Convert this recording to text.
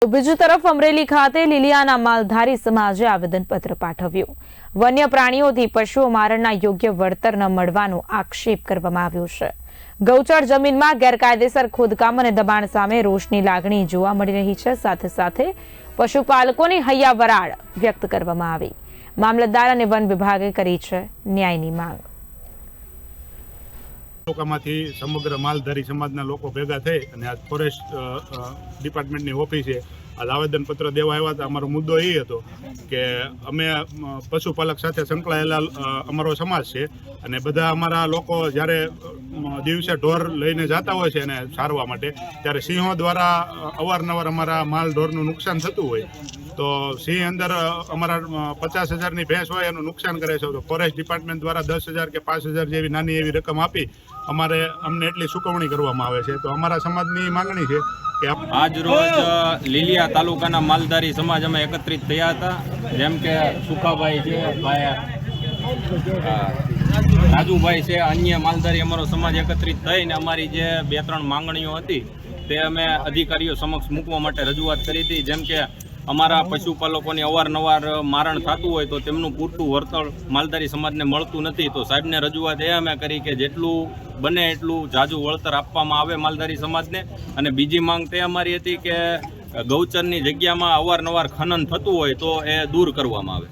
બીજી તરફ અમરેલી ખાતે લીલિયાના માલધારી સમાજે આવેદનપત્ર પાઠવ્યું। વન્ય પ્રાણીઓથી પશુઓ મારણના યોગ્ય વળતર ન મળવાનો આક્ષેપ કરવામાં આવ્યો છે। ગૌચર જમીનમાં ગેરકાયદેસર ખોદકામ અને દબાણ સામે રોષની લાગણી જોવા મળી રહી છે। સાથે સાથે પશુપાલકોની હૈયાવરાળ વ્યક્ત કરવામાં આવી। મામલતદાર અને વન વિભાગે કરી છે ન્યાયની માંગ। તાલુકામાંથી સમગ્ર માલધારી સમાજના લોકો ભેગા થઈ અને આ ફોરેસ્ટ ડિપાર્ટમેન્ટની ઓફિસે આ આવેદનપત્ર દેવા આવ્યા હતા। અમારો મુદ્દો એ હતો કે અમે પશુપાલક સાથે સંકળાયેલા અમારો સમાજ છે અને બધા અમારા લોકો જ્યારે દિવસે ઢોર લઈને જતા હોય છે અને સારવા માટે, ત્યારે સિંહો દ્વારા અવારનવાર અમારા માલ ઢોરનું નુકસાન થતું હોય તો સિંહ અંદર અમારા 50,000ની ભેંસ હોય એનું નુકસાન કરે છે તો ફોરેસ્ટ ડિપાર્ટમેન્ટ દ્વારા 10,000 કે 5,000 જેવી નાની એવી રકમ આપી અમને એટલી ચૂકવણી કરવામાં આવે છે। તો અમારા સમાજની માંગણી છે કે આજ રોજ લીલિયા તાલુકાના માલધારી સમાજ અમે એકત્રિત થયા હતા। જેમ કે સુખાભાઈ છે, રાજુભાઈ છે, અન્ય માલધારી અમારો સમાજ એકત્રિત થઈને અમારી જે 2-3 માંગણીઓ હતી તે અમે અધિકારીઓ સમક્ષ મૂકવા માટે રજૂઆત કરી હતી। જેમ કે અમારા પશુપાલકોની અવારનવાર મારણ થતું હોય તો તેમનું પૂરતું વળતર માલધારી સમાજને મળતું નથી। તો સાહેબને રજૂઆત એ અમે કરી કે જેટલું બને એટલું જાજુ વળતર આપવામાં આવે માલધારી સમાજને। અને બીજી માંગ તે અમારી હતી કે ગૌચરની જગ્યામાં અવારનવાર ખનન થતું હોય તો એ દૂર કરવામાં આવે।